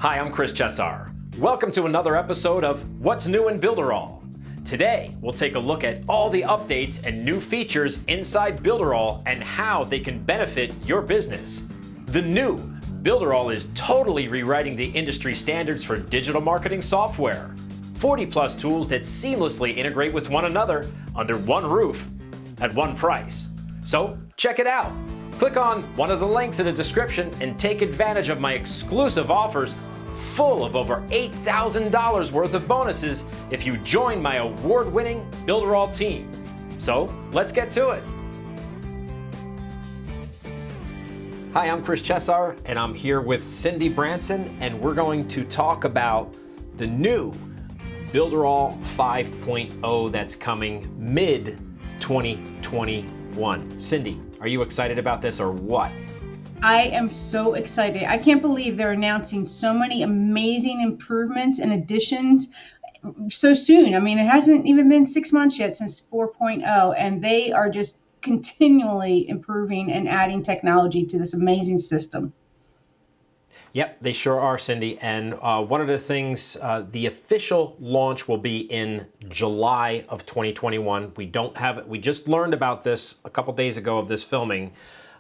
Hi, I'm Chesar. Welcome to another episode of What's New in Builderall. Today, we'll take a look at all the updates and new features inside Builderall and how they can benefit your business. The new Builderall is totally rewriting the industry standards for digital marketing software. 40+ tools that seamlessly integrate with one another under one roof at one price. So check it out. Click on one of the links in the description and take advantage of my exclusive offers full of over $8,000 worth of bonuses if you join my award-winning Builderall team. So let's get to it. Hi, I'm Chesar, and I'm here with Cindy Branson, and we're going to talk about the new Builderall 5.0 that's coming mid-2021. Cindy, are you excited about this or what? I am so excited. I can't believe they're announcing so many amazing improvements and additions so soon. I mean, it hasn't even been 6 months yet since 4.0, and they are just continually improving and adding technology to this amazing system. Yep, they sure are, Cindy. And one of the things, the official launch will be in July of 2021. We don't have it. We just learned about this a couple days ago of this filming.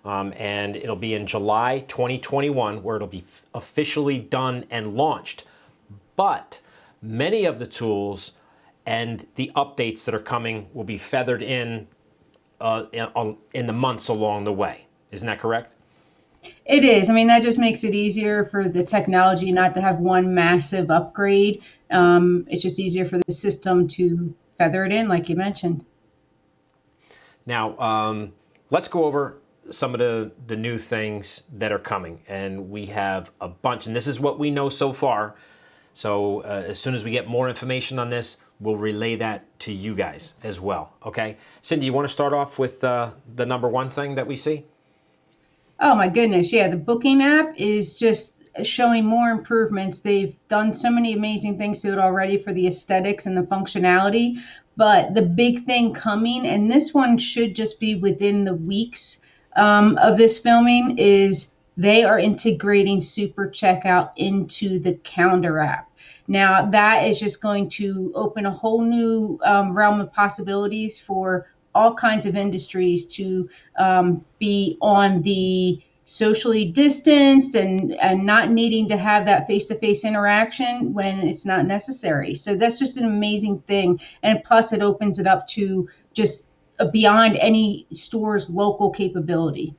And it'll be in July 2021 where it'll be officially done and launched. But many of the tools and the updates that are coming will be feathered in the months along the way. Isn't that correct? It is. I mean, that just makes it easier for the technology not to have one massive upgrade. It's just easier for the system to feather it in, like you mentioned. Now, let's go over some of the new things that are coming, and we have a bunch, and this is what we know so far. So as soon as we get more information on this, we'll relay that to you guys as well. Okay, Cindy, you want to start off with the number one thing that we see? Oh my goodness, yeah, the booking app is just showing more improvements. They've done so many amazing things to it already for the aesthetics and the functionality, but the big thing coming, and this one should just be within the weeks of this filming, is they are integrating Super Checkout into the calendar app. Now that is just going to open a whole new realm of possibilities for all kinds of industries to be on the socially distanced and not needing to have that face-to-face interaction when it's not necessary. So that's just an amazing thing. And plus it opens it up to just beyond any store's local capability.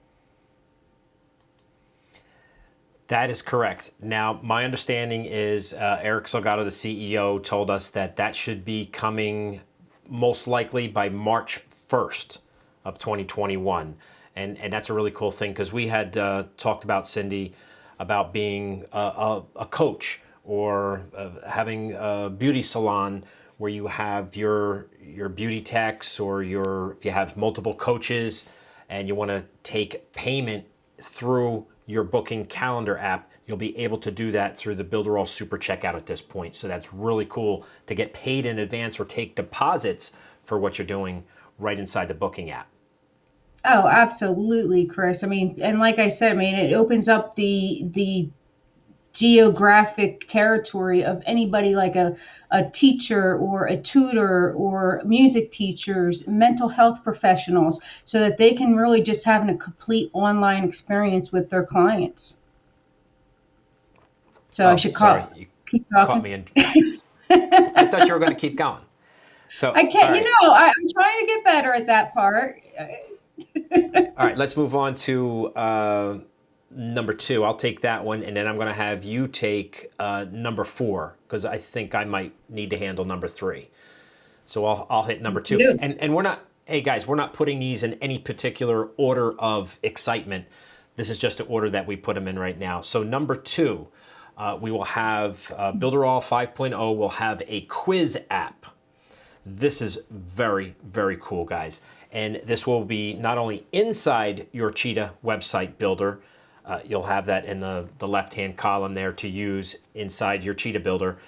That is correct. Now, my understanding is Eric Salgado, the CEO, told us that that should be coming most likely by March 1st of 2021. And that's a really cool thing, because we had talked about, Cindy, about being a coach or having a beauty salon where you have your beauty techs, or if you have multiple coaches and you want to take payment through your booking calendar app, you'll be able to do that through the Builderall Super Checkout at this point. So that's really cool to get paid in advance or take deposits for what you're doing right inside the booking app. Oh, absolutely, Chris. I mean, and like I said, I mean, it opens up the geographic territory of anybody, like a teacher or a tutor or music teachers, mental health professionals, so that they can really just have a complete online experience with their clients. So I should keep talking. Caught me in. I thought you were going to keep going. So I can't, right. I'm trying to get better at that part. All right, let's move on to number 2. I'll take that one, and then I'm going to have you take number 4, because I think I might need to handle number 3. So I'll hit number 2. And we're not, hey guys, we're not putting these in any particular order of excitement. This is just the order that we put them in right now. So number 2, we will have Builderall 5.0 will have a quiz app. This is very, very cool, guys. And this will be not only inside your Cheetah website builder, you'll have that in the left-hand column there to use inside your Cheetah builder,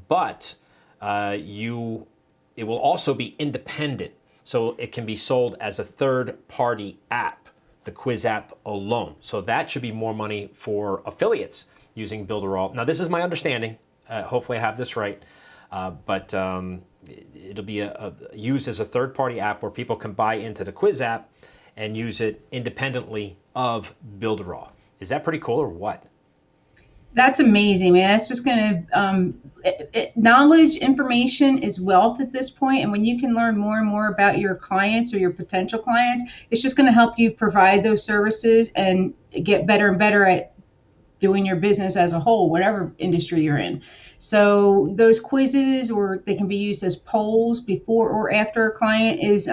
but it will also be independent. So it can be sold as a third-party app, the quiz app alone. So that should be more money for affiliates using Builderall. Now, this is my understanding. Hopefully I have this right. But it'll be used as a third-party app where people can buy into the quiz app and use it independently of Builderall. Is that pretty cool or what? That's amazing, man. That's just going to, knowledge, information is wealth at this point. And when you can learn more and more about your clients or your potential clients, it's just going to help you provide those services and get better and better at doing your business as a whole, whatever industry you're in. So those quizzes, or they can be used as polls before or after a client is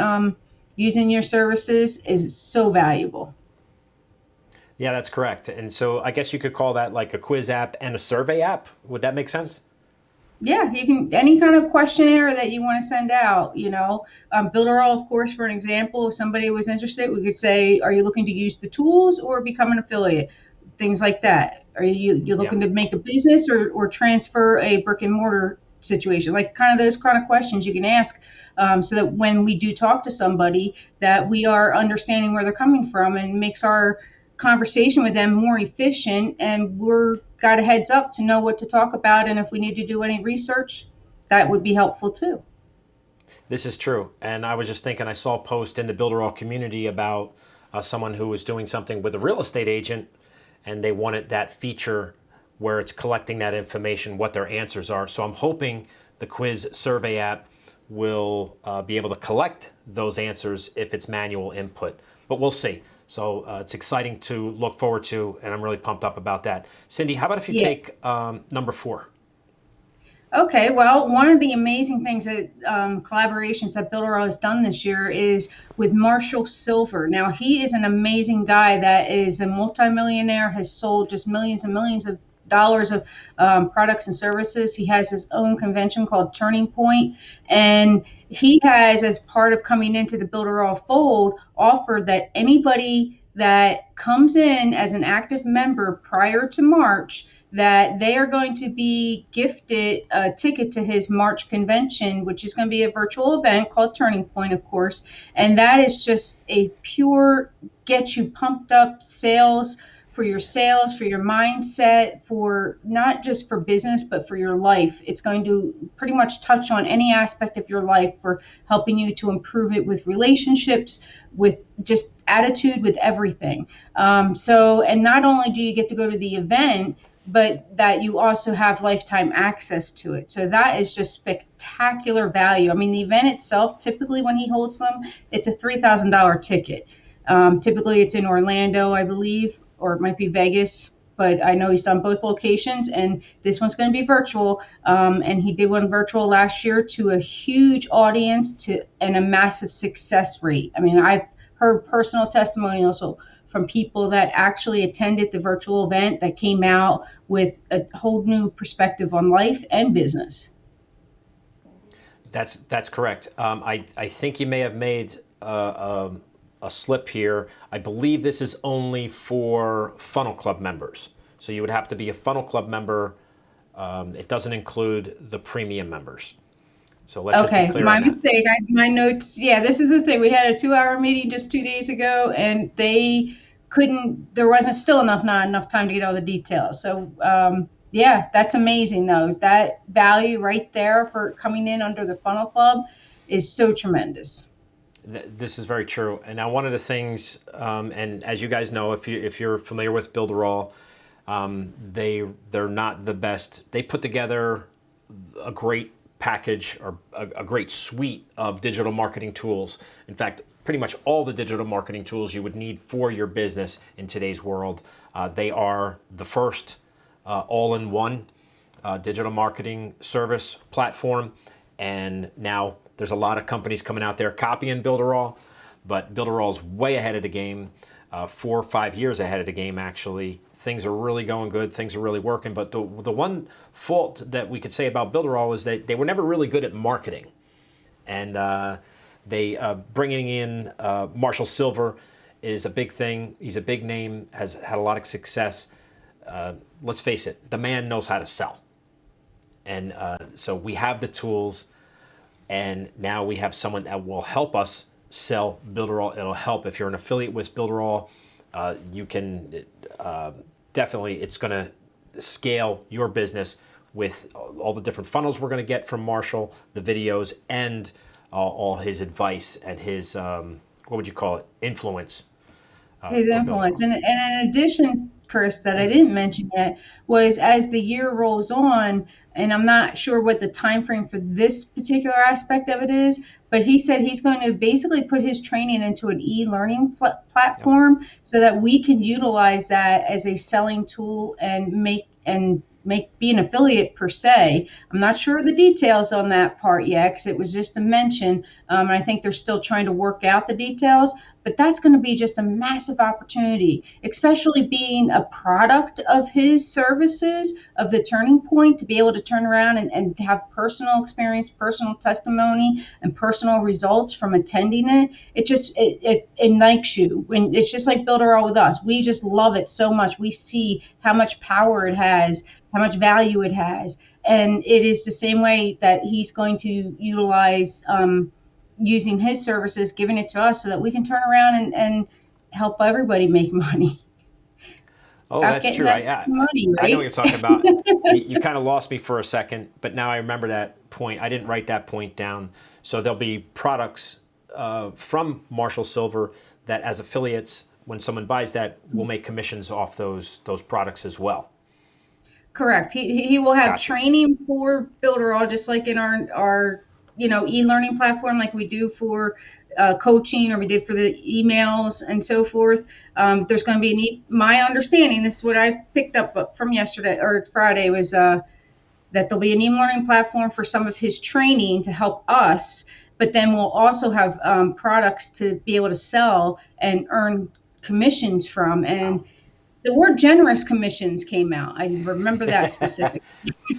using your services, is so valuable. Yeah, that's correct. And so I guess you could call that like a quiz app and a survey app. Would that make sense? Yeah, you can, any kind of questionnaire that you want to send out, Builderall, of course, for an example, if somebody was interested, we could say, are you looking to use the tools or become an affiliate? Things like that. Are you looking to make a business or transfer a brick and mortar situation? Like kind of those kind of questions you can ask, so that when we do talk to somebody, that we are understanding where they're coming from, and makes our conversation with them more efficient, and we're got a heads up to know what to talk about, and if we need to do any research, that would be helpful too. This is true. And I was just thinking, I saw a post in the Builderall community about someone who was doing something with a real estate agent, and they wanted that feature where it's collecting that information, what their answers are. So I'm hoping the quiz survey app will be able to collect those answers if it's manual input, but we'll see. So it's exciting to look forward to, and I'm really pumped up about that. Cindy, how about if you take number 4? Okay, well, one of the amazing things that collaborations that Builderall has done this year is with Marshall Silver. Now, he is an amazing guy that is a multimillionaire, has sold just millions and millions of dollars of products and services. He has his own convention called Turning Point, and he has, as part of coming into the Builderall fold, offered that anybody that comes in as an active member prior to March, that they are going to be gifted a ticket to his March convention, which is going to be a virtual event called Turning Point, of course. And that is just a pure get you pumped up sales, for your mindset, for not just for business, but for your life. It's going to pretty much touch on any aspect of your life, for helping you to improve it with relationships, with just attitude, with everything. And not only do you get to go to the event, but that you also have lifetime access to it. So that is just spectacular value. I mean, the event itself, typically when he holds them, it's a $3,000 ticket. Typically it's in Orlando, I believe, or it might be Vegas, but I know he's done both locations, and this one's going to be virtual. And he did one virtual last year to a huge audience and a massive success rate. I mean, I've heard personal testimonials from people that actually attended the virtual event that came out with a whole new perspective on life and business. That's correct. I think you may have made a slip here. I believe this is only for Funnel Club members. So you would have to be a Funnel Club member. It doesn't include the premium members. So let's just be clear my on that. mistake. My notes. Yeah, this is the thing. We had a 2-hour meeting just 2 days ago, and there wasn't still not enough time to get all the details. So yeah, that's amazing though. That value right there for coming in under the Funnel Club is so tremendous. This is very true. And now one of the things, and as you guys know, if you're familiar with Builderall, they're not the best. They put together a great package, or a great suite of digital marketing tools. In fact, pretty much all the digital marketing tools you would need for your business in today's world. They are the first all-in-one digital marketing service platform. And now there's a lot of companies coming out there copying Builderall, but Builderall's way ahead of the game, 4 or 5 years ahead of the game, actually. Things are really going good. Things are really working. But the one fault that we could say about Builderall is that they were never really good at marketing. And bringing in Marshall Silver is a big thing. He's a big name, has had a lot of success. Let's face it, the man knows how to sell. And so we have the tools, and now we have someone that will help us sell Builderall. It'll help if you're an affiliate with Builderall. You can definitely, it's going to scale your business with all the different funnels we're going to get from Marshall, the videos, and all his advice and his, what would you call it, influence His for influence. Builderall. And in addition, Chris, that I didn't mention yet was as the year rolls on, and I'm not sure what the time frame for this particular aspect of it is, but he said he's going to basically put his training into an e-learning Yep. platform so that we can utilize that as a selling tool and be an affiliate per se. I'm not sure of the details on that part yet because it was just a mention. And I think they're still trying to work out the details, but that's going to be just a massive opportunity, especially being a product of his services, of the Turning Point, to be able to turn around and have personal experience, personal testimony, and personal results from attending it. It ignites you. When it's just like Builderall with us, we just love it so much. We see how much power it has, how much value it has, and it is the same way that he's going to utilize using his services, giving it to us so that we can turn around and help everybody make money. Oh, About that's getting true. that money, I know what right? you're talking about. You kind of lost me for a second, but now I remember that point. I didn't write that point down. So there'll be products from Marshall Silver that as affiliates, when someone buys that, we'll make commissions off those products as well. Correct. He will have Gotcha. training for Builderall, just like in our e-learning platform, like we do for coaching, or we did for the emails and so forth. There's going to be my understanding. This is what I picked up from yesterday or Friday was that there'll be an e-learning platform for some of his training to help us, but then we'll also have products to be able to sell and earn commissions from. And Wow. the word generous commissions came out. I remember that specifically.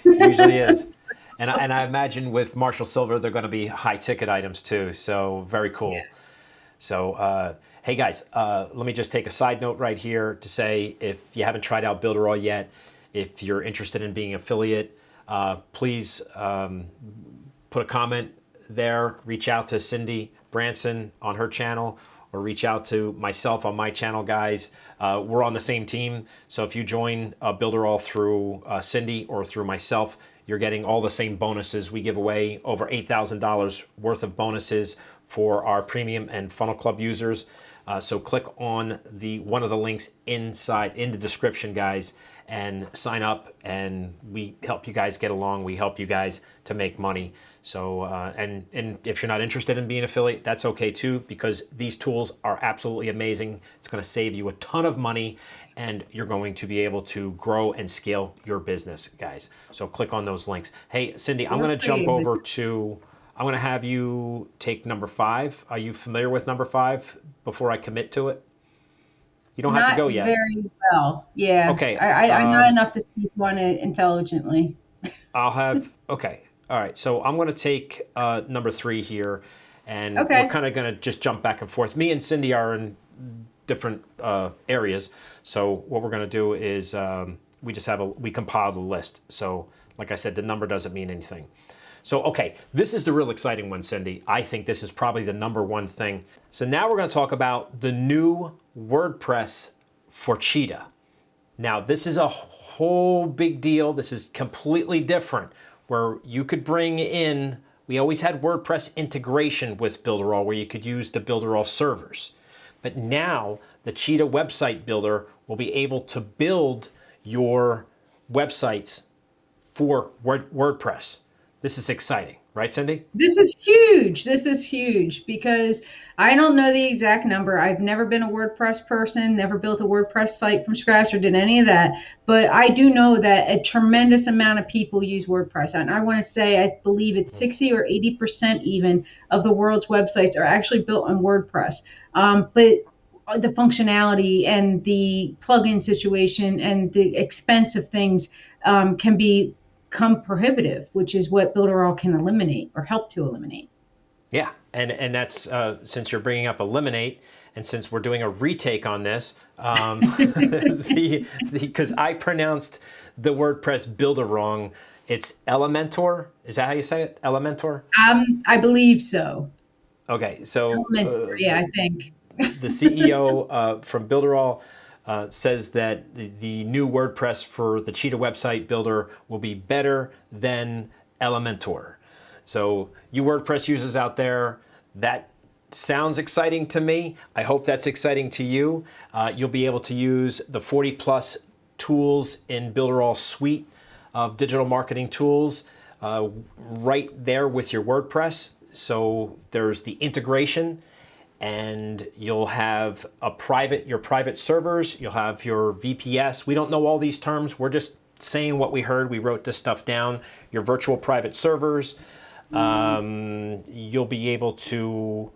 Usually is. And I imagine with Marshall Silver, they're going to be high ticket items too. So very cool. So, hey guys, let me just take a side note right here to say, if you haven't tried out Builderall yet, if you're interested in being an affiliate, please put a comment there, reach out to Cindy Branson on her channel, or reach out to myself on my channel, guys. We're on the same team, so if you join Builderall through Cindy or through myself, you're getting all the same bonuses. We give away over $8,000 worth of bonuses for our premium and Funnel Club users. So click on one of the links inside in the description, guys, and sign up, and we help you guys get along. We help you guys to make money. So, and if you're not interested in being an affiliate, that's okay too, because these tools are absolutely amazing. It's going to save you a ton of money, and you're going to be able to grow and scale your business, guys. So click on those links. Hey, Cindy, I'm going to jump over to, I'm going to have you take number 5. Are you familiar with number 5 before I commit to it? You don't have to go yet. Not very well. Yeah. Okay. I'm not enough to speak on it intelligently. Okay. All right. So I'm going to take number 3 here, and Okay. we're kind of going to just jump back and forth. Me and Cindy are in different areas. So what we're going to do is we compiled a list. So like I said, the number doesn't mean anything. So, okay, this is the real exciting one, Cindy. I think this is probably the number 1 thing. So now we're going to talk about the new WordPress for Cheetah. Now, this is a whole big deal. This is completely different, where you could bring in, we always had WordPress integration with Builderall, where you could use the Builderall servers. But now the Cheetah website builder will be able to build your websites for WordPress. This is exciting, right, Cindy? This is huge. This is huge because I don't know the exact number. I've never been a WordPress person, never built a WordPress site from scratch or did any of that. But I do know that a tremendous amount of people use WordPress. And I want to say, I believe it's 60 or 80% even of the world's websites are actually built on WordPress. But the functionality and the plugin situation and the expense of things can become prohibitive, which is what Builderall can eliminate or help to eliminate. Yeah, and that's since you're bringing up eliminate, and since we're doing a retake on this, because I pronounced the WordPress builder wrong. It's Elementor. Is that how you say it? Elementor? I believe so. Okay, so Elementor, yeah, I think. the CEO from Builderall says that the new WordPress for the Cheetah website builder will be better than Elementor. So you WordPress users out there, that sounds exciting to me. I hope that's exciting to you. You'll be able to use the 40 plus tools in Builderall suite of digital marketing tools right there with your WordPress. So there's the integration, and you'll have your private servers, you'll have your VPS. We don't know all these terms. We're just saying what we heard. We wrote this stuff down. Your virtual private servers. You'll be able to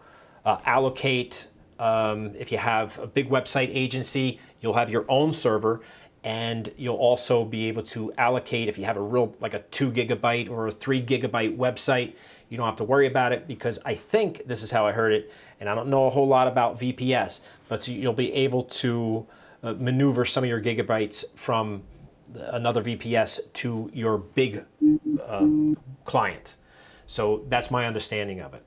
allocate, if you have a big website agency, you'll have your own server, and you'll also be able to allocate if you have like a 2 gigabyte or a 3 gigabyte website. You don't have to worry about it, because I think this is how I heard it, and I don't know a whole lot about VPS, but you'll be able to maneuver some of your gigabytes from another VPS to your big client. So that's my understanding of it.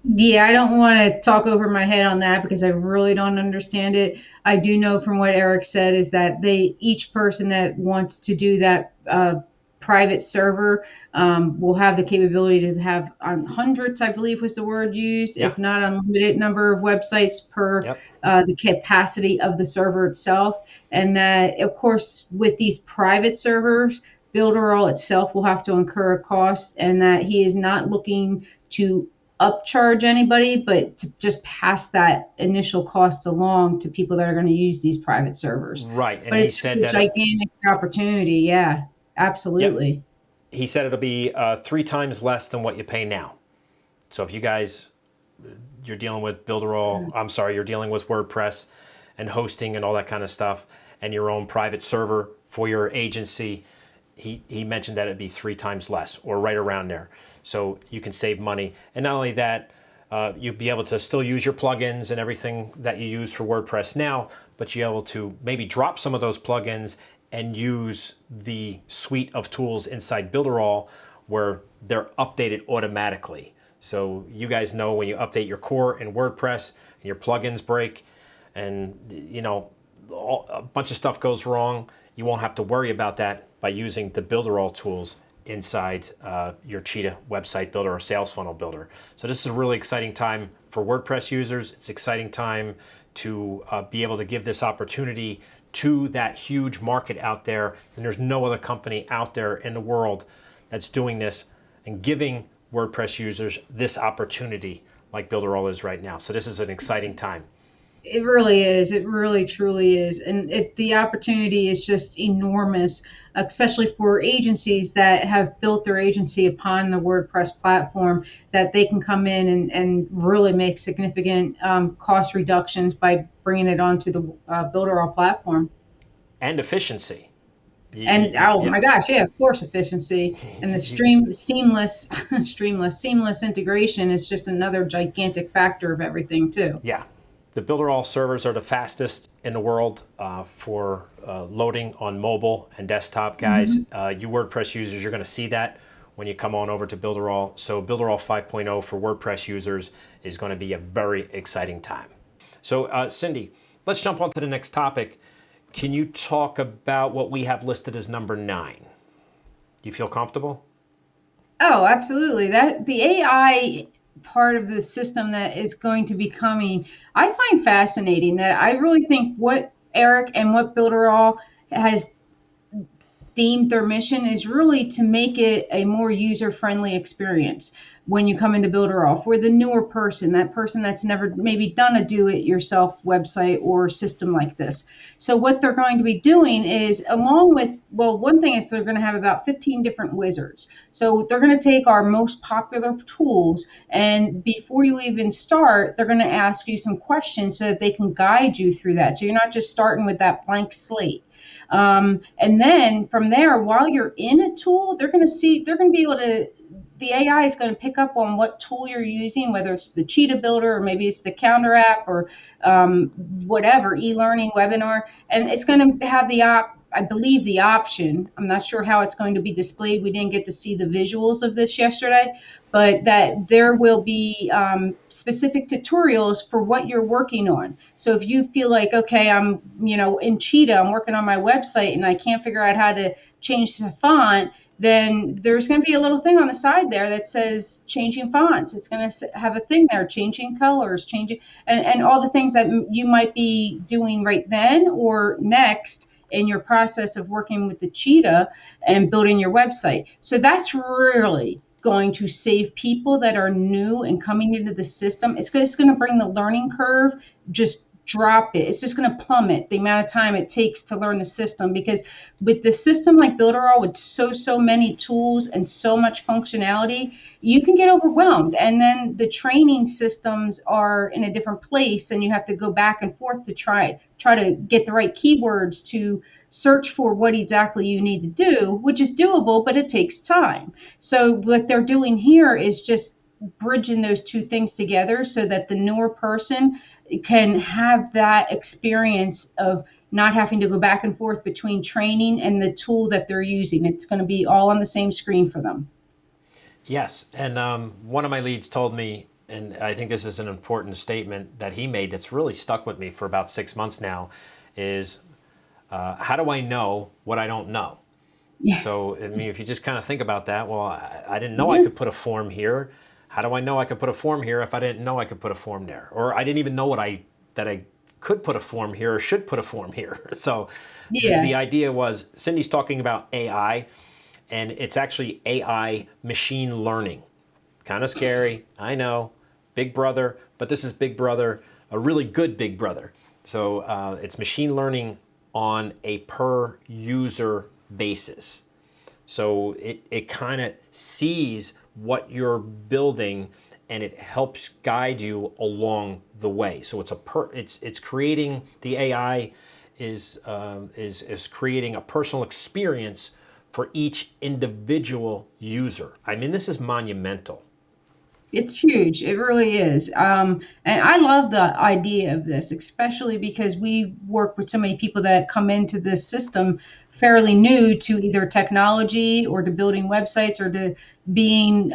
Yeah, I don't want to talk over my head on that because I really don't understand it. I do know from what Eric said is that each person that wants to do that private server will have the capability to have hundreds, I believe was the word used, if not unlimited number of websites per the capacity of the server itself. And that, of course, with these private servers, Builderall itself will have to incur a cost, and that he is not looking to upcharge anybody, but to just pass that initial cost along to people that are going to use these private servers. Right. And but he it's said a that gigantic opportunity. Yeah, absolutely. Yep. He said it'll be 3 times less than what you pay now. So if you guys, you're dealing with Builderall, you're dealing with WordPress and hosting and all that kind of stuff, and your own private server for your agency, he mentioned that it'd be 3 times less, or right around there. So you can save money. And not only that, you'll be able to still use your plugins and everything that you use for WordPress now, but you're able to maybe drop some of those plugins and use the suite of tools inside Builderall where they're updated automatically. So you guys know when you update your core in WordPress and your plugins break and a bunch of stuff goes wrong, you won't have to worry about that by using the Builderall tools inside your Cheetah website builder or sales funnel builder. So this is a really exciting time for WordPress users. It's an exciting time to be able to give this opportunity to that huge market out there. And there's no other company out there in the world that's doing this and giving WordPress users this opportunity like Builderall is right now. So this is an exciting time. It really is. It really, truly is. And the opportunity is just enormous, especially for agencies that have built their agency upon the WordPress platform, that they can come in and really make significant cost reductions by bringing it onto the Builderall platform. And efficiency. My gosh, yeah, of course, efficiency. And the seamless integration is just another gigantic factor of everything too. Yeah. The Builderall servers are the fastest in the world for loading on mobile and desktop, guys. You WordPress users, you're going to see that when you come on over to Builderall. So Builderall 5.0 for WordPress users is going to be a very exciting time. So Cindy, let's jump on to the next topic. Can you talk about what we have listed as number 9? Do you feel comfortable? Oh, absolutely. The AI part of the system that is going to be coming, I find fascinating. That I really think what Eric and what Builderall has deemed their mission is really to make it a more user-friendly experience when you come into Builderall for the newer person, that person that's never maybe done a do-it-yourself website or system like this. So what they're going to be doing is, along with, one thing is they're going to have about 15 different wizards. So they're going to take our most popular tools, and before you even start, they're going to ask you some questions so that they can guide you through that. So you're not just starting with that blank slate. And then from there, while you're in a tool, they're going to be able to, the AI is going to pick up on what tool you're using, whether it's the Cheetah Builder or maybe it's the Counter app or whatever, e-learning webinar, and it's going to have the I believe the option, I'm not sure how it's going to be displayed. We didn't get to see the visuals of this yesterday, but that there will be specific tutorials for what you're working on. So if you feel like, okay, I'm, in Cheetah, I'm working on my website and I can't figure out how to change the font, then there's going to be a little thing on the side there that says changing fonts. It's going to have a thing there, changing colors, changing, and all the things that you might be doing right then or next in your process of working with the Cheetah and building your website. So that's really going to save people that are new and coming into the system. It's just going to bring the learning curve, just drop it. It's just going to plummet the amount of time it takes to learn the system, because with the system like Builderall, with so many tools and so much functionality, you can get overwhelmed. And then the training systems are in a different place, and you have to go back and forth to try to get the right keywords to search for what exactly you need to do, which is doable, but it takes time. So what they're doing here is just bridging those two things together so that the newer person can have that experience of not having to go back and forth between training and the tool that they're using. It's going to be all on the same screen for them. Yes, and one of my leads told me, and I think this is an important statement that he made that's really stuck with me for about 6 months now, is how do I know what I don't know? Yeah. So, I mean, if you just kind of think about that, well, I didn't know I could put a form here. How do I know I could put a form here if I didn't know I could put a form there? Or I didn't even know that I could put a form here or should put a form here. So the idea was, Cindy's talking about AI, and it's actually AI machine learning. Kind of scary, I know, Big Brother, but this is Big Brother, a really good Big Brother. So it's machine learning on a per user basis. So it kind of sees what you're building and it helps guide you along the way. So it's creating, the AI is creating a personal experience for each individual user. I mean, this is monumental. It's huge. It really is. And I love the idea of this, especially because we work with so many people that come into this system fairly new to either technology or to building websites or to being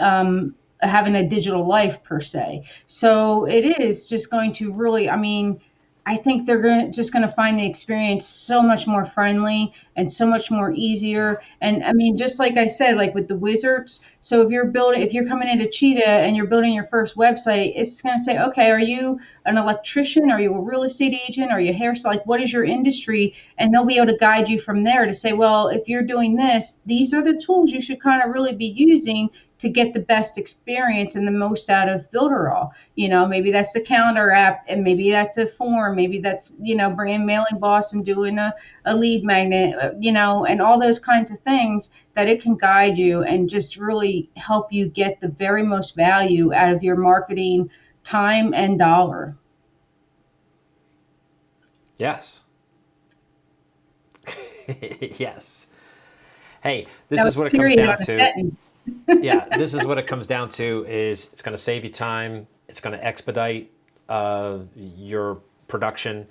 having a digital life per se. So it is just going to really, I think they're just going to find the experience so much more friendly and so much more easier. And I mean, just like I said, like with the wizards. So if you're coming into Cheetah and you're building your first website, it's going to say, okay, are you an electrician? Are you a real estate agent? Are you a hairstylist? Like, what is your industry? And they'll be able to guide you from there to say, well, if you're doing this, these are the tools you should kind of really be using to get the best experience and the most out of Builderall. Maybe that's the calendar app, and maybe that's a form, maybe that's, bringing Mailing Boss and doing a lead magnet, and all those kinds of things that it can guide you and just really help you get the very most value out of your marketing time and dollar. Yes. Yes. Hey, this is what it comes down to. Yeah, this is what it comes down to, is it's going to save you time, it's going to expedite your production,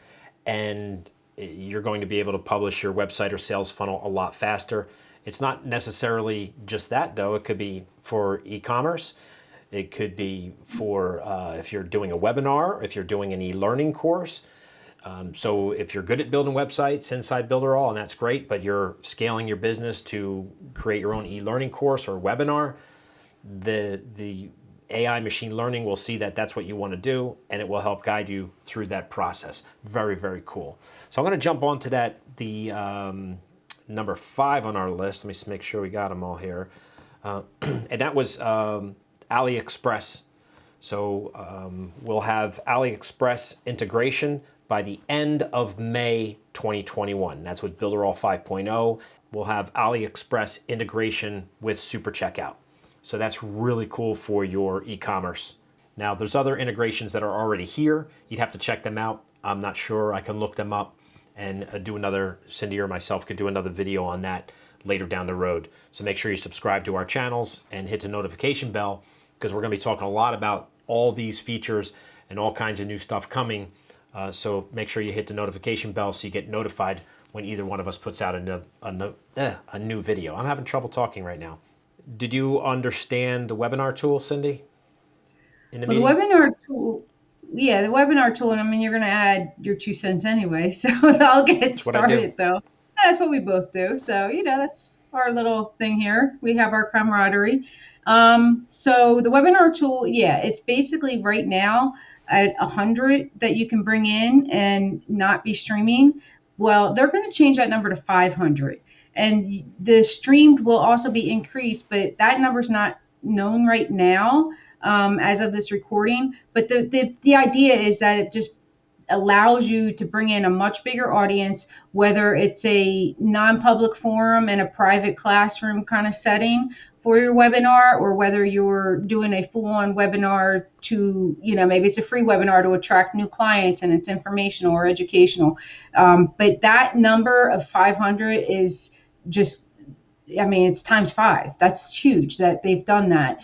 and you're going to be able to publish your website or sales funnel a lot faster. It's not necessarily just that, though. It could be for e-commerce. It could be for if you're doing a webinar, if you're doing an e-learning course. So if you're good at building websites inside Builderall, and that's great, but you're scaling your business to create your own e-learning course or webinar, the AI machine learning will see that that's what you want to do, and it will help guide you through that process. Very, very cool. So I'm going to jump on to that, the number 5 on our list. Let me just make sure we got them all here. And that was Aliexpress. So we'll have Aliexpress integration by the end of May 2021. That's with Builderall 5.0. We'll have Aliexpress integration with Super Checkout. So that's really cool for your e-commerce. Now, there's other integrations that are already here. You'd have to check them out. I'm not sure. I can look them up and do another, Cindy or myself could do another video on that later down the road. So make sure you subscribe to our channels and hit the notification bell, because we're going to be talking a lot about all these features and all kinds of new stuff coming. So make sure you hit the notification bell so you get notified when either one of us puts out a new video. I'm having trouble talking right now. Did you understand the webinar tool, Cindy, in the Well, the meeting? webinar tool, yeah, the webinar tool, and I mean, you're going to add your 2 cents anyway, so I'll get That's what I do. started though. That's what we both do. So, that's our little thing here. We have our camaraderie. So the webinar tool, yeah, it's basically right now at 100 that you can bring in and not be streaming. Well, they're going to change that number to 500. And the streamed will also be increased, but that number's not known right now as of this recording. But the idea is that it just allows you to bring in a much bigger audience, whether it's a non-public forum in a private classroom kind of setting for your webinar, or whether you're doing a full-on webinar to, maybe it's a free webinar to attract new clients and it's informational or educational. But that number of 500 is just, I mean, it's times 5. That's huge that they've done that.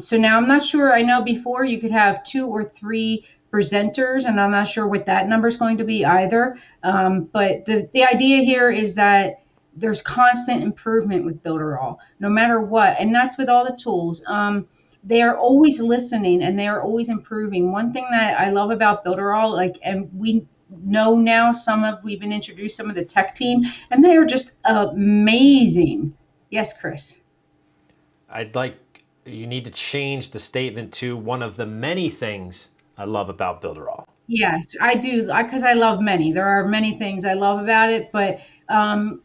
So now I'm not sure. I know before you could have 2 or 3 presenters, and I'm not sure what that number is going to be either. But the idea here is that there's constant improvement with Builderall, no matter what. And that's with all the tools. They are always listening and they are always improving. One thing that I love about Builderall, and we know now we've been introduced some of the tech team, and they are just amazing. Yes, Chris. You need to change the statement to one of the many things I love about Builderall. Yes, I do, because I love many. There are many things I love about it, but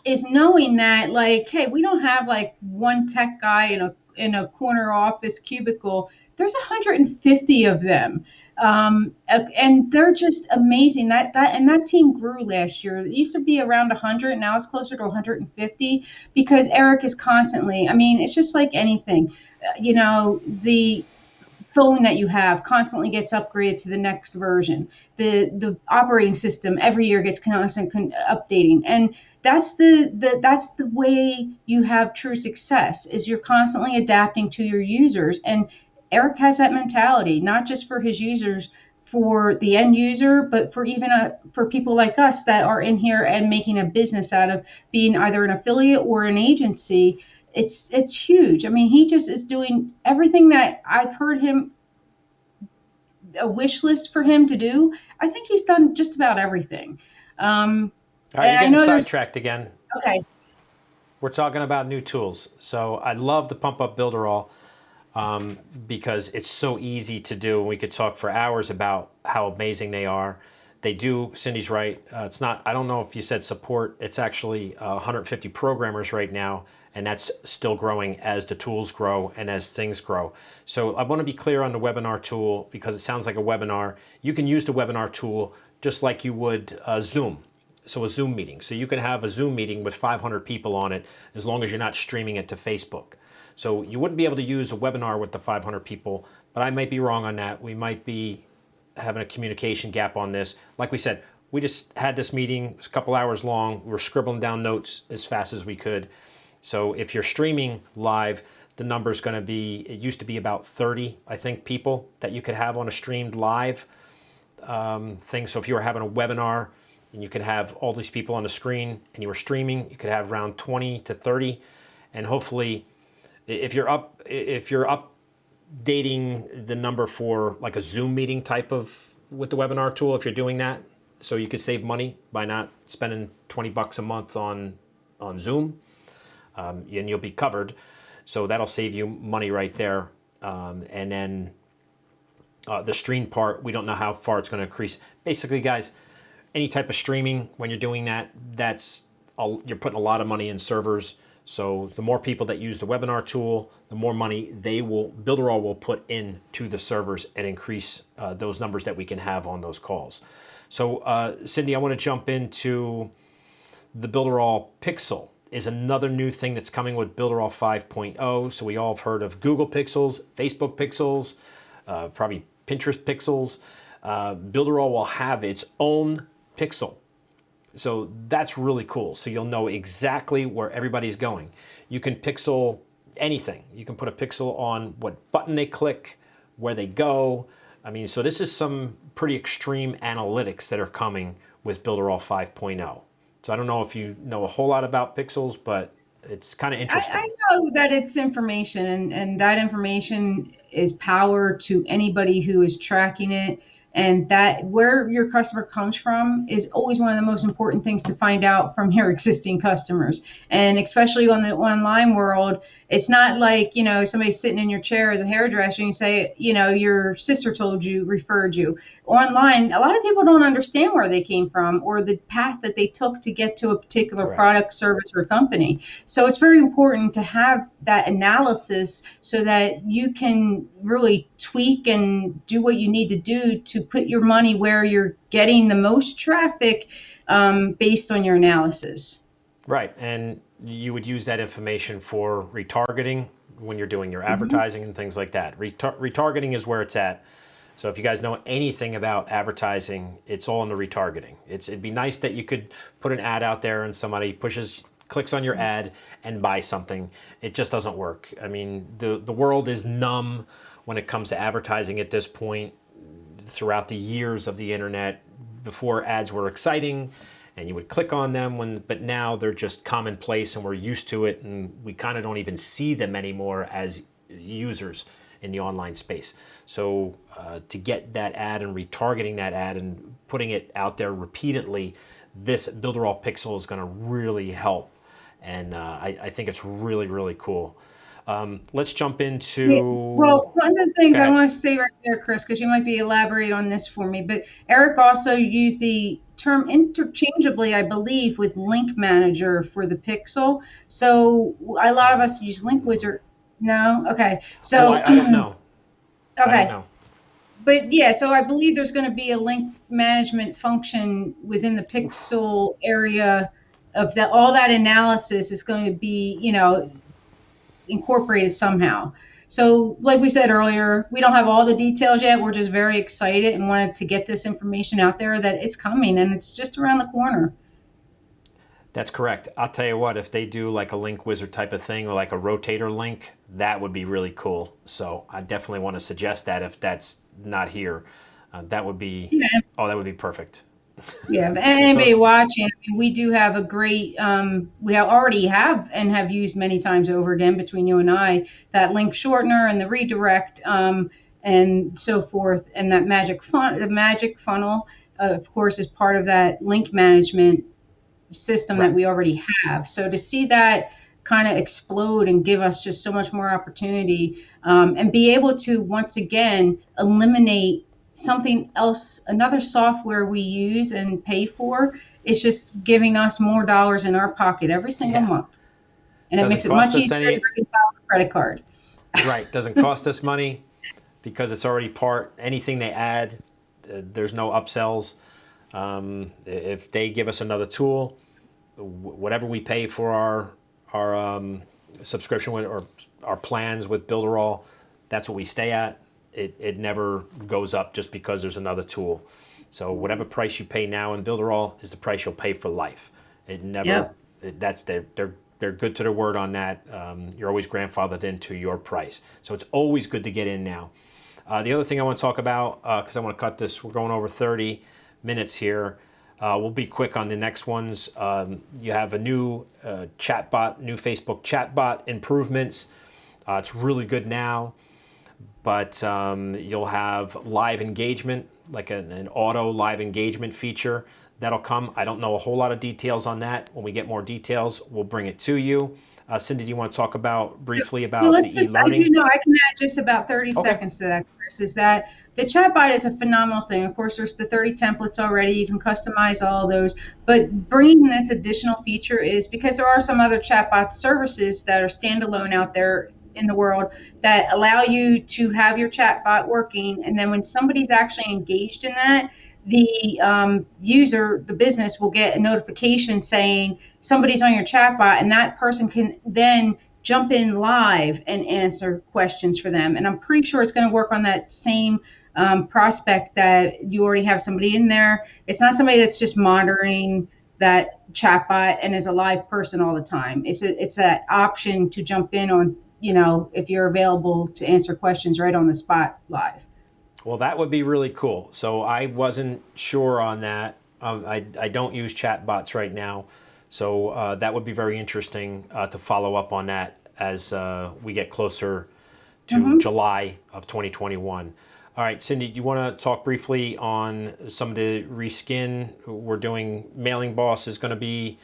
is knowing that, hey, we don't have one tech guy in a corner office cubicle. There's 150 of them, and they're just amazing. That team grew last year. It used to be around 100, now it's closer to 150 because Eric is constantly. I mean, it's just like anything, the phone that you have constantly gets upgraded to the next version. The operating system every year gets constant updating, and that's the way you have true success. Is you're constantly adapting to your users, and Eric has that mentality, not just for his users, for the end user, but for even for people like us that are in here and making a business out of being either an affiliate or an agency. It's huge. I mean, he just is doing everything that I've heard him, a wish list for him to do. I think he's done just about everything. All right, you're getting sidetracked again. Okay. We're talking about new tools. So I love to pump up Builderall because it's so easy to do. We could talk for hours about how amazing they are. They do, Cindy's right. It's not, I don't know if you said support, it's actually 150 programmers right now, and that's still growing as the tools grow and as things grow. So I want to be clear on the webinar tool because it sounds like a webinar. You can use the webinar tool just like you would Zoom. So a Zoom meeting. So you can have a Zoom meeting with 500 people on it as long as you're not streaming it to Facebook. So you wouldn't be able to use a webinar with the 500 people, but I might be wrong on that. We might be having a communication gap on this. Like we said, we just had this meeting. It was a couple hours long. We were scribbling down notes as fast as we could. So if you're streaming live, the number is going to be, it used to be about 30, I think, people that you could have on a streamed live thing. So if you were having a webinar and you could have all these people on the screen and you were streaming, you could have around 20 to 30. And hopefully, if you're updating the number for like a Zoom meeting type of, with the webinar tool, if you're doing that, so you could save money by not spending 20 bucks a month on Zoom. And you'll be covered. So that'll save you money right there. And then the stream part, we don't know how far it's going to increase. Basically, guys, any type of streaming, when you're doing that, you're putting a lot of money in servers. So the more people that use the webinar tool, the more money Builderall will put into the servers and increase those numbers that we can have on those calls. So Cindy, I want to jump into the Builderall Pixel. Is another new thing that's coming with Builderall 5.0. So we all have heard of Google Pixels, Facebook Pixels, probably Pinterest Pixels. Builderall will have its own pixel. So that's really cool. So you'll know exactly where everybody's going. You can pixel anything. You can put a pixel on what button they click, where they go. I mean, so this is some pretty extreme analytics that are coming with Builderall 5.0. So I don't know if you know a whole lot about pixels, but it's kind of interesting. I know that it's information, and that information is power to anybody who is tracking it. And that where your customer comes from is always one of the most important things to find out from your existing customers. And especially on the online world, it's not like, somebody's sitting in your chair as a hairdresser and you say, your sister told you, referred you. Online, a lot of people don't understand where they came from or the path that they took to get to a particular Right. product, service, or company. So it's very important to have that analysis so that you can really tweak and do what you need to do to put your money where you're getting the most traffic, based on your analysis. Right. And you would use that information for retargeting when you're doing your Mhm. advertising and things like that. Retargeting is where it's at. So if you guys know anything about advertising, it's all in the retargeting. It'd be nice that you could put an ad out there and somebody clicks on your ad and buys something. It just doesn't work. I mean, the world is numb when it comes to advertising at this point. Throughout the years of the internet, before ads were exciting and you would click on them, but now they're just commonplace and we're used to it, and we kind of don't even see them anymore as users in the online space. So to get that ad and retargeting that ad and putting it out there repeatedly, this Builderall Pixel is going to really help. And I think it's really, really cool. Let's jump into... Yeah. Well, one of the things Go I ahead. want to say right there, Chris, because you might be elaborate on this for me, but Eric also used the term interchangeably, I believe, with Link Manager for the Pixel. So a lot of us use Link Wizard. No? Okay. Oh, So, I don't know. I don't okay. know. But yeah, so I believe there's going to be a link management function within the Pixel area of that. All that analysis is going to be, incorporated somehow. So like we said earlier, we don't have all the details yet. We're just very excited and wanted to get this information out there that it's coming and it's just around the corner. That's correct. I'll tell you what, if they do like a link wizard type of thing or like a rotator link, that would be really cool. So I definitely want to suggest that if that's not here, that would be, Yeah. oh, that would be perfect. Yeah, and 'Cause anybody those, watching, we do have a great, already have and have used many times over again between you and I, that link shortener and the redirect, and so forth, and that the magic funnel, of course, is part of that link management system that right. we already have. So to see that kind of explode and give us just so much more opportunity, and be able to once again eliminate something else, another software we use and pay for, is just giving us more dollars in our pocket every single Yeah. month. And it Doesn't makes it cost much us easier to any, reconcile a credit card. right. Doesn't cost us money because it's already anything they add, there's no upsells. If they give us another tool, whatever we pay for our subscription with, or our plans with Builderall, that's what we stay at. It never goes up just because there's another tool. So whatever price you pay now in Builderall is the price you'll pay for life. It never. Yep. They're good to their word on that. You're always grandfathered into your price. So it's always good to get in now. The other thing I want to talk about, because I want to cut this, we're going over 30 minutes here. We'll be quick on the next ones. You have a new chatbot, new Facebook chatbot improvements. It's really good now, but you'll have live engagement, like an auto live engagement feature that'll come. I don't know a whole lot of details on that. When we get more details, we'll bring it to you. Cindy, do you want to talk briefly Well, about the I do e-learning? know, I can add just about 30 Okay. seconds to that, Chris, is that the chatbot is a phenomenal thing. Of course, there's the 30 templates already. You can customize all those. But bringing this additional feature is because there are some other chatbot services that are standalone out there in the world that allow you to have your chatbot working. And then when somebody's actually engaged in that, the user, the business, will get a notification saying somebody's on your chatbot, and that person can then jump in live and answer questions for them. And I'm pretty sure it's going to work on that same prospect that you already have somebody in there. It's not somebody that's just monitoring that chatbot and is a live person all the time. It's that option to jump in on, if you're available to answer questions right on the spot live. Well, that would be really cool. So I wasn't sure on that. I don't use chatbots right now. So that would be very interesting to follow up on that as we get closer to July of 2021. All right, Cindy, do you want to talk briefly on some of the reskin? We're doing Mailing Boss is going to be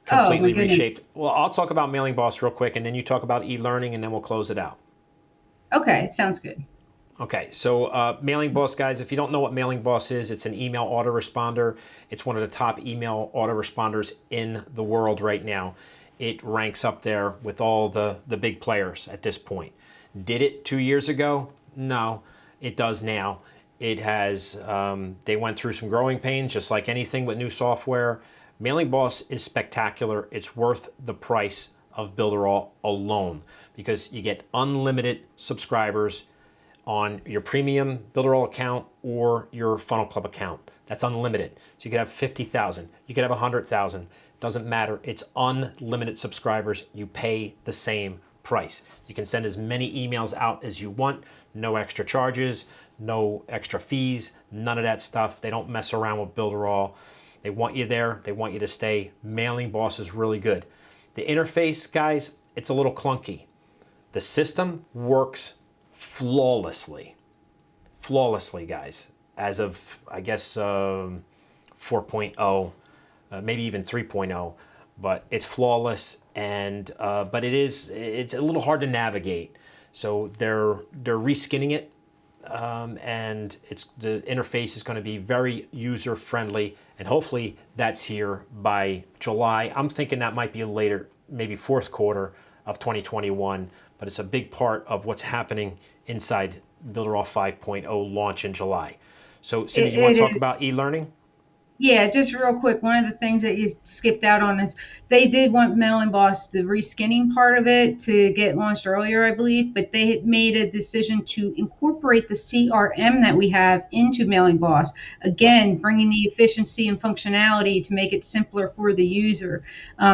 Oh my completely goodness. reshaped. Well, I'll talk about Mailing Boss real quick, and then you talk about e-learning, and then we'll close it out. Okay, sounds good. Okay, so Mailing Boss, guys, if you don't know what Mailing Boss is, it's an email autoresponder. It's one of the top email autoresponders in the world right now. It ranks up there with all the big players at this point. Did it 2 years ago? No, it does now. It has, they went through some growing pains, just like anything with new software. Mailing Boss is spectacular. It's worth the price of Builderall alone because you get unlimited subscribers on your premium Builderall account or your Funnel Club account. That's unlimited. So you could have 50,000, you could have 100,000. Doesn't matter. It's unlimited subscribers. You pay the same price. You can send as many emails out as you want. No extra charges, no extra fees, none of that stuff. They don't mess around with Builderall. They want you there. They want you to stay. Mailing Boss is really good. The interface, guys, it's a little clunky. The system works flawlessly, guys, as of, I guess, 4.0, maybe even 3.0, but it's flawless, and but it's a little hard to navigate. So they're reskinning it, and the interface is going to be very user friendly, and hopefully that's here by July. I'm thinking that might be later, maybe fourth quarter of 2021, but it's a big part of what's happening inside Builderall 5.0 launch in July. So Cindy, you want to talk about e-learning? Yeah, just real quick, one of the things that you skipped out on is they did want Mailing Boss, the reskinning part of it, to get launched earlier, I believe, but they had made a decision to incorporate the CRM that we have into Mailing Boss. Again, bringing the efficiency and functionality to make it simpler for the user.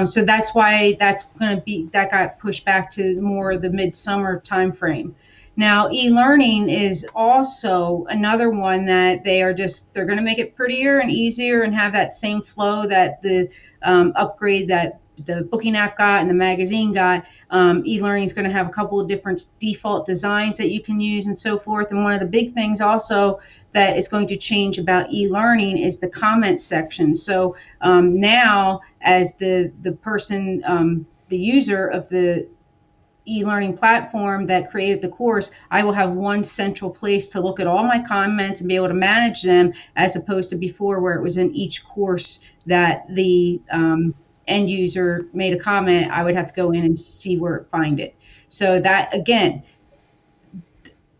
So that's why that got pushed back to more the midsummer timeframe. Now, e-learning is also another one that they're going to make it prettier and easier and have that same flow that the upgrade that the booking app got and the magazine got. E-learning is going to have a couple of different default designs that you can use and so forth. And one of the big things also that is going to change about e-learning is the comment section. So now, as the person, the user of the e-learning platform that created the course, I will have one central place to look at all my comments and be able to manage them, as opposed to before where it was in each course that the end user made a comment, I would have to go in and see where it find it. So that, again,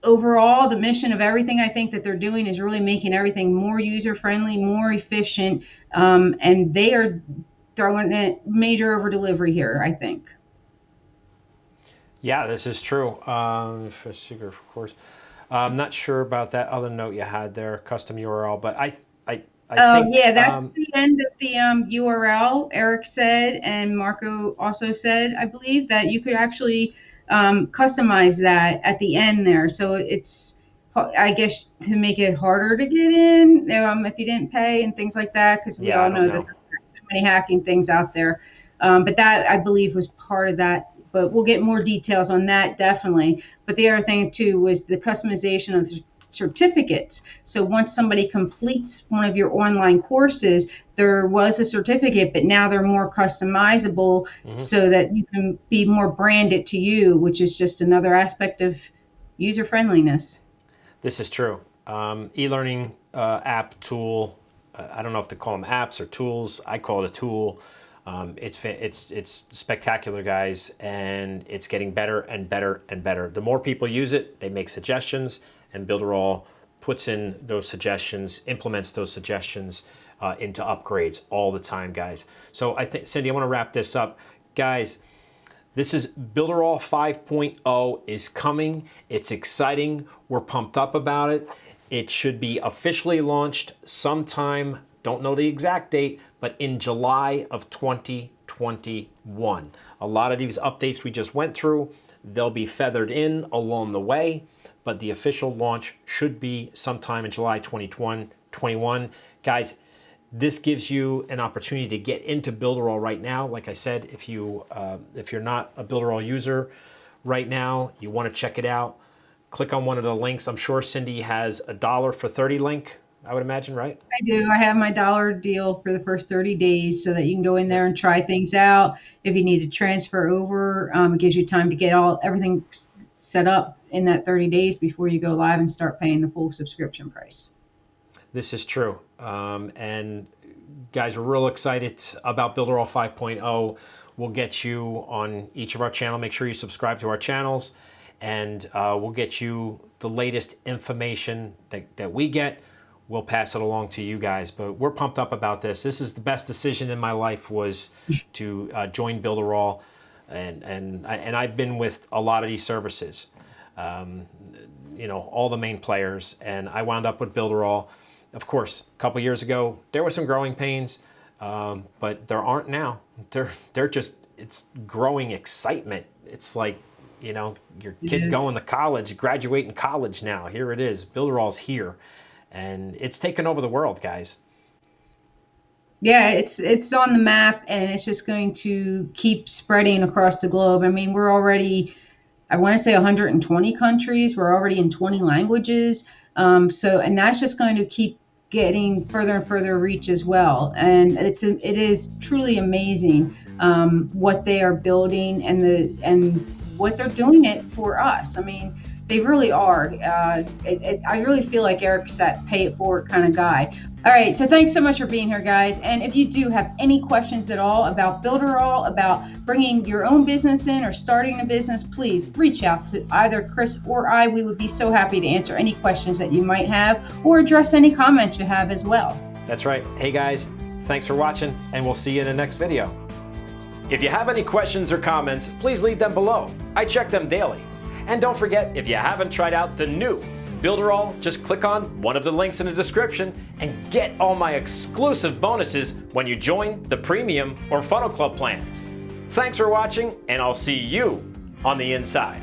overall, the mission of everything I think that they're doing is really making everything more user-friendly, more efficient, and they are throwing a major over-delivery here, I think. Yeah, this is true. For secret, of course. I'm not sure about that other note you had there, custom URL, but I think. Yeah, that's the end of the URL. Eric said, and Marco also said, I believe, that you could actually customize that at the end there. So it's, I guess, to make it harder to get in if you didn't pay and things like that, because we all know that there's so many hacking things out there. But that, I believe, was part of that. But we'll get more details on that, definitely. But the other thing, too, was the customization of certificates. So once somebody completes one of your online courses, there was a certificate, but now they're more customizable so that you can be more branded to you, which is just another aspect of user friendliness. This is true. E-learning app tool, I don't know if they call them apps or tools. I call it a tool. It's spectacular, guys, and it's getting better and better and better. The more people use it, they make suggestions, and Builderall puts in those suggestions, implements those suggestions into upgrades all the time, guys. So I think, Cindy, I want to wrap this up. Guys, this is Builderall 5.0 is coming. It's exciting. We're pumped up about it. It should be officially launched sometime, don't know the exact date, but in July of 2021. A lot of these updates we just went through, they'll be feathered in along the way, but the official launch should be sometime in July 2021. Guys, This gives you an opportunity to get into Builderall right now. Like I said, if you're not a Builderall user right now, you want to check it out, click on one of the links. I'm sure Cindy has a $1 for 30 link, I would imagine, right? I do. I have my dollar deal for the first 30 days so that you can go in there and try things out. If you need to transfer over, it gives you time to get everything set up in that 30 days before you go live and start paying the full subscription price. This is true. And guys, we're real excited about Builderall 5.0. We'll get you on each of our channels. Make sure you subscribe to our channels, and we'll get you the latest information that we get. We'll pass it along to you guys, but we're pumped up about this. This is the best decision in my life, was to join Builderall, and I've been with a lot of these services, you know, all the main players, and I wound up with Builderall. Of course, a couple years ago, there were some growing pains, but there aren't now. They're just, it's growing excitement. It's like, you know, your kid's going to college, graduating college now. Here it is. Builderall's here. And it's taken over the world, guys. Yeah, it's on the map, and it's just going to keep spreading across the globe. I mean, we're already, I want to say 120 countries. We're already in 20 languages. And that's just going to keep getting further and further reach as well. And it is truly amazing what they are building and what they're doing it for us. I mean, they really are. I really feel like Eric's that pay it forward kind of guy. All right, so thanks so much for being here, guys. And if you do have any questions at all about Builderall, about bringing your own business in or starting a business, please reach out to either Chris or I. We would be so happy to answer any questions that you might have or address any comments you have as well. That's right. Hey guys, thanks for watching, and we'll see you in the next video. If you have any questions or comments, please leave them below. I check them daily. And don't forget, if you haven't tried out the new Builderall, just click on one of the links in the description and get all my exclusive bonuses when you join the Premium or Funnel Club plans. Thanks for watching, and I'll see you on the inside.